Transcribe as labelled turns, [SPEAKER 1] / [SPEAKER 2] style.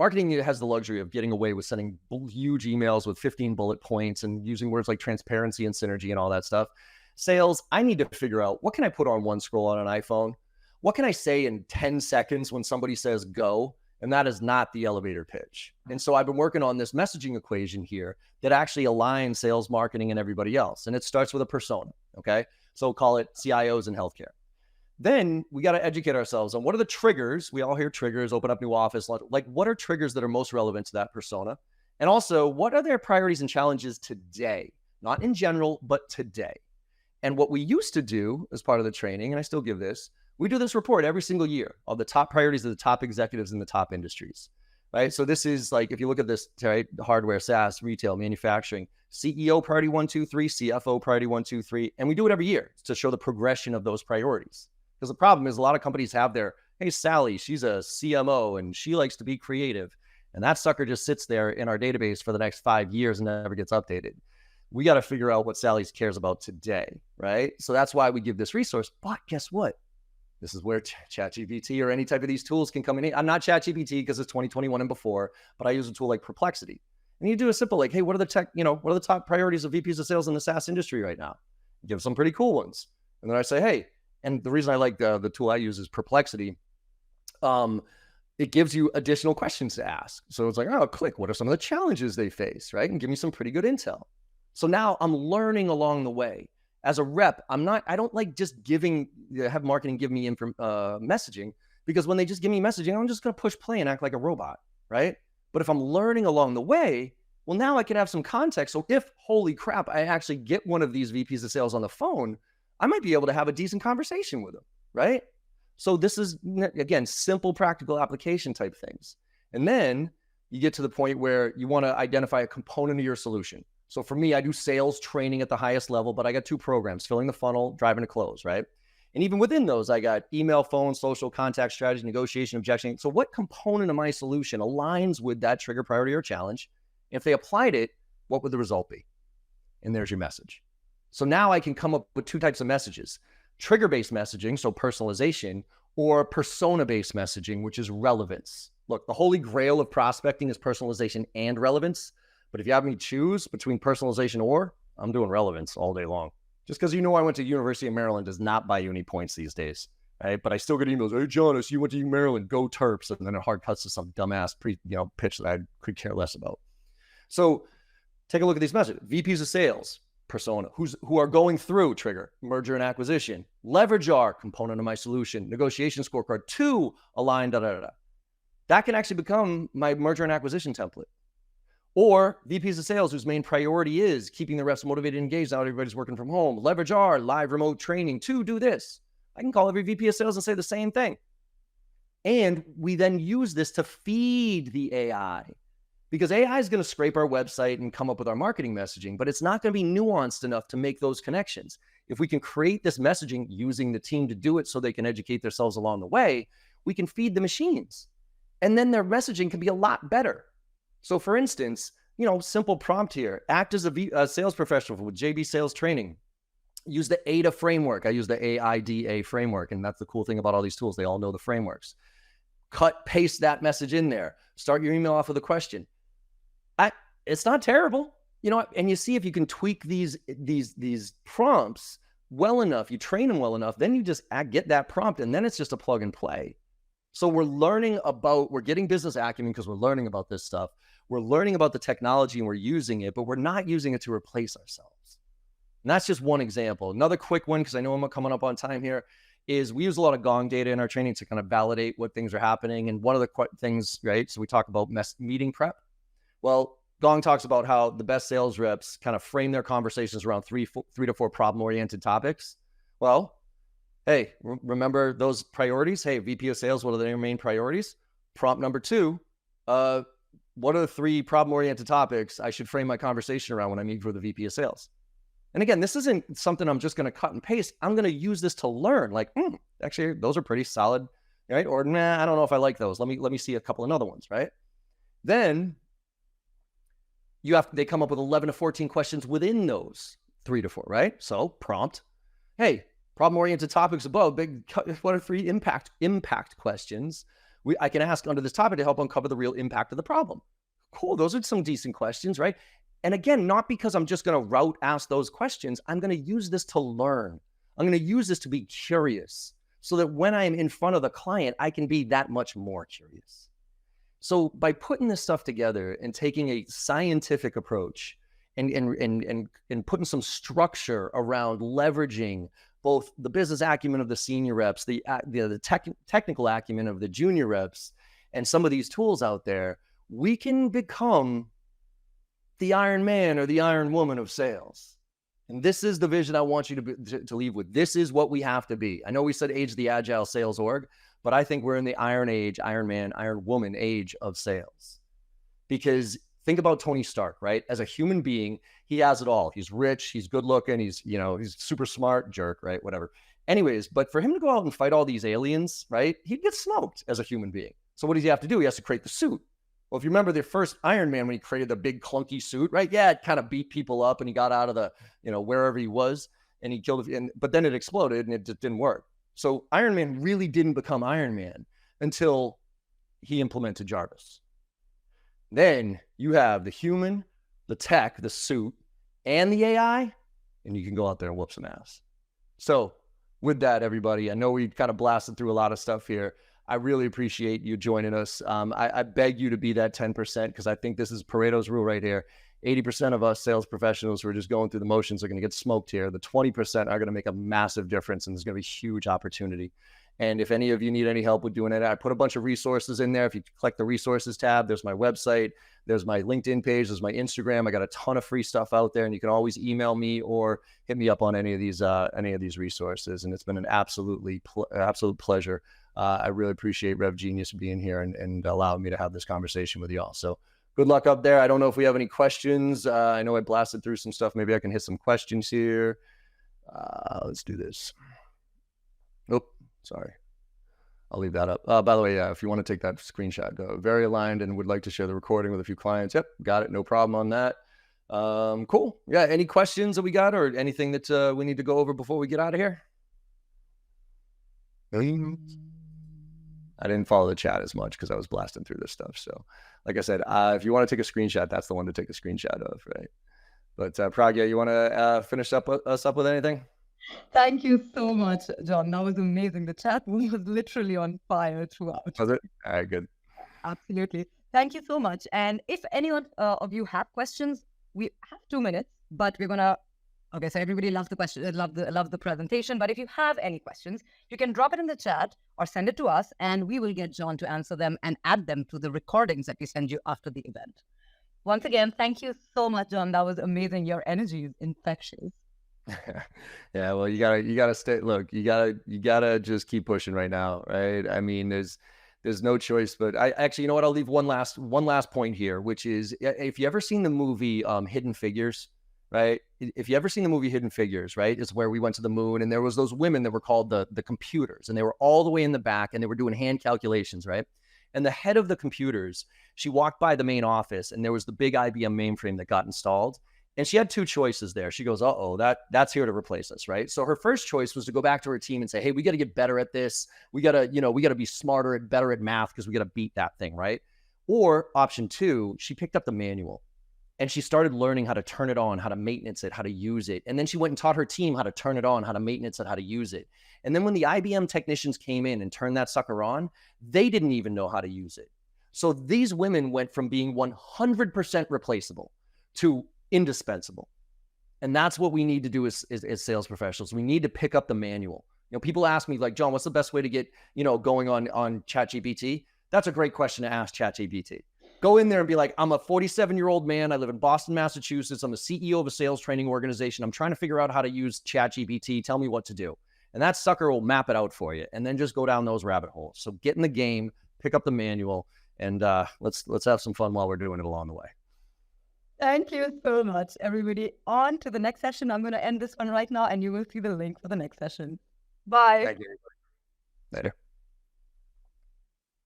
[SPEAKER 1] Marketing has the luxury of getting away with sending huge emails with 15 bullet points and using words like transparency and synergy and all that stuff. Sales, I need to figure out, what can I put on one scroll on an iPhone? What can I say in 10 seconds when somebody says go? And that is not the elevator pitch. And so I've been working on this messaging equation here that actually aligns sales, marketing, and everybody else. And it starts with a persona, okay? So call it CIOs in healthcare. Then we got to educate ourselves on what are the triggers. We all hear triggers, open up new office. Like, what are triggers that are most relevant to that persona? And also, what are their priorities and challenges today? Not in general, but today. And what we used to do as part of the training, and I still give this, we do this report every single year of the top priorities of the top executives in the top industries, right? So this is like, if you look at this, right, hardware, SaaS, retail, manufacturing, CEO priority 1, 2, 3, CFO priority 1, 2, 3. And we do it every year to show the progression of those priorities. Because the problem is a lot of companies have their, hey, Sally, she's a CMO and she likes to be creative. And that sucker just sits there in our database for the next 5 years and never gets updated. We got to figure out what Sally cares about today, right? So that's why we give this resource. But guess what? This is where ChatGPT or any type of these tools can come in. I'm not ChatGPT because it's 2021 and before, but I use a tool like Perplexity. And you do a simple like, hey, what are the top priorities of VPs of sales in the SaaS industry right now? Give some pretty cool ones. And then I say, hey, and the reason I like the tool I use is Perplexity. It gives you additional questions to ask. So it's like, oh, click. What are some of the challenges they face, right? And give me some pretty good intel. So now I'm learning along the way. As a rep, I don't like just have marketing give me messaging, because when they just give me messaging, I'm just going to push play and act like a robot, right? But if I'm learning along the way, well, now I can have some context. So if, holy crap, I actually get one of these VPs of sales on the phone, I might be able to have a decent conversation with them, right? So this is, again, simple, practical application type things. And then you get to the point where you want to identify a component of your solution. So for me, I do sales training at the highest level, but I got 2 programs, filling the funnel, driving to close, right? And even within those, I got email, phone, social, contact strategy, negotiation, objection. So what component of my solution aligns with that trigger, priority, or challenge? If they applied it, what would the result be? And there's your message. So now I can come up with 2 types of messages: trigger-based messaging, so personalization, or persona-based messaging, which is relevance. Look, the holy grail of prospecting is personalization and relevance. But if you have me choose between personalization I'm doing relevance all day long. Just because I went to University of Maryland does not buy you any points these days, right? But I still get emails, hey, Jonas, you went to Maryland, go Terps. And then it hard cuts to some dumbass pitch that I could care less about. So take a look at these messages. VPs of sales, persona, who are going through trigger, merger and acquisition, leverage our component of my solution, negotiation scorecard, 2 aligned, That can actually become my merger and acquisition template. Or VPs of sales whose main priority is keeping the reps motivated and engaged. Now everybody's working from home. Leverage our live remote training to do this. I can call every VP of sales and say the same thing. And we then use this to feed the AI, because AI is going to scrape our website and come up with our marketing messaging, but it's not going to be nuanced enough to make those connections. If we can create this messaging using the team to do it so they can educate themselves along the way, we can feed the machines. And then their messaging can be a lot better. So for instance, simple prompt here: act as a sales professional with JB Sales Training. Use the AIDA framework. I use the AIDA framework. And that's the cool thing about all these tools. They all know the frameworks. Paste that message in there. Start your email off with a question. It's not terrible. And you see, if you can tweak these prompts well enough, you train them well enough, then you just get that prompt, and then it's just a plug and play. So we're getting business acumen because we're learning about this stuff. We're learning about the technology and we're using it, but we're not using it to replace ourselves. And that's just one example. Another quick one, because I know I'm coming up on time here, is we use a lot of Gong data in our training to kind of validate what things are happening. And one of the things, right? So we talk about meeting prep. Well, Gong talks about how the best sales reps kind of frame their conversations around 3 to 4 problem-oriented topics. Well, hey, remember those priorities? Hey, VP of sales, what are their main priorities? Prompt number 2, what are the 3 problem-oriented topics I should frame my conversation around when I meet with the VP of sales? And again, this isn't something I'm just going to cut and paste. I'm going to use this to learn. Like, actually, those are pretty solid, right? Or, I don't know if I like those. Let me see a couple of other ones, right? Then they come up with 11 to 14 questions within those 3 to 4, right? So prompt, hey, problem-oriented topics above, what are 3 impact questions? I can ask under this topic to help uncover the real impact of the problem. Cool. Those are some decent questions, right? And again, not because I'm just going to ask those questions. I'm going to use this to learn. I'm going to use this to be curious so that when I'm in front of the client, I can be that much more curious. So by putting this stuff together and taking a scientific approach and putting some structure around leveraging both the business acumen of the senior reps, the technical acumen of the junior reps, and some of these tools out there, we can become the Iron Man or the Iron Woman of sales. And this is the vision I want you to leave with. This is what we have to be. I know we said age the Agile sales org, but I think we're in the Iron Age, Iron Man, Iron Woman age of sales. Because think about Tony Stark, right? As a human being, he has it all. He's rich, he's good looking, he's super smart, jerk, right? Whatever. Anyways, but for him to go out and fight all these aliens, right? He'd get smoked as a human being. So what does he have to do? He has to create the suit. Well, if you remember the first Iron Man when he created the big clunky suit, right? Yeah, it kind of beat people up and he got out of the, wherever he was and he killed it. But then it exploded and it just didn't work. So Iron Man really didn't become Iron Man until he implemented Jarvis. Then you have the human, the tech, the suit, and the AI, and you can go out there and whoop some ass. So with that, everybody, I know we kind of blasted through a lot of stuff here. I really appreciate you joining us. I beg you to be that 10% because I think this is Pareto's rule right here. 80% of us sales professionals who are just going through the motions are going to get smoked here. The 20% are going to make a massive difference, and there's going to be huge opportunity. And if any of you need any help with doing it, I put a bunch of resources in there. If you click the resources tab, there's my website, there's my LinkedIn page, there's my Instagram. I got a ton of free stuff out there, and you can always email me or hit me up on any of these resources. And it's been an absolute pleasure. I really appreciate Rev Genius being here and allowing me to have this conversation with y'all. So good luck up there. I don't know if we have any questions. I know I blasted through some stuff. Maybe I can hit some questions here. Let's do this. Oh, sorry. I'll leave that up. By the way, if you want to take that screenshot, very aligned and would like to share the recording with a few clients. Yep, got it. No problem on that. Cool. Yeah, any questions that we got or anything that we need to go over before we get out of here? I didn't follow the chat as much because I was blasting through this stuff. So like I said, if you want to take a screenshot, that's the one to take a screenshot of, right? But Pragya, you want to finish us up with anything?
[SPEAKER 2] Thank you so much, John. That was amazing. The chat was literally on fire throughout.
[SPEAKER 1] Was it? All right, good.
[SPEAKER 2] Absolutely. Thank you so much. And if anyone of you have questions, we have 2 minutes, but we're going to okay, so everybody loves the question, loves the presentation. But if you have any questions, you can drop it in the chat or send it to us, and we will get John to answer them and add them to the recordings that we send you after the event. Once again, thank you so much, John. That was amazing. Your energy is infectious.
[SPEAKER 1] Yeah, well, you gotta stay. Look, you gotta just keep pushing right now, right? I mean, there's no choice. But I actually, you know what? I'll leave one last point here, which is if you ever seen the movie Hidden Figures. Right? If you ever seen the movie Hidden Figures, right? It's where we went to the moon and there was those women that were called the computers, and they were all the way in the back and they were doing hand calculations, right? And the head of the computers, she walked by the main office and there was the big IBM mainframe that got installed. And she had 2 choices there. She goes, uh-oh, that's here to replace us, right? So her first choice was to go back to her team and say, hey, we got to get better at this. We got to be smarter and better at math because we got to beat that thing, right? Or option 2, she picked up the manual. And she started learning how to turn it on, how to maintenance it, how to use it. And then she went and taught her team how to turn it on, how to maintenance it, how to use it. And then when the IBM technicians came in and turned that sucker on, they didn't even know how to use it. So these women went from being 100% replaceable to indispensable. And that's what we need to do as sales professionals. We need to pick up the manual. People ask me like, John, what's the best way to get, going on ChatGPT? That's a great question to ask ChatGPT. Go in there and be like, I'm a 47-year-old man. I live in Boston, Massachusetts. I'm the CEO of a sales training organization. I'm trying to figure out how to use ChatGPT. Tell me what to do. And that sucker will map it out for you. And then just go down those rabbit holes. So get in the game, pick up the manual, and let's have some fun while we're doing it along the way.
[SPEAKER 2] Thank you so much, everybody. On to the next session. I'm going to end this one right now, and you will see the link for the next session. Bye.
[SPEAKER 1] Thank you. Later.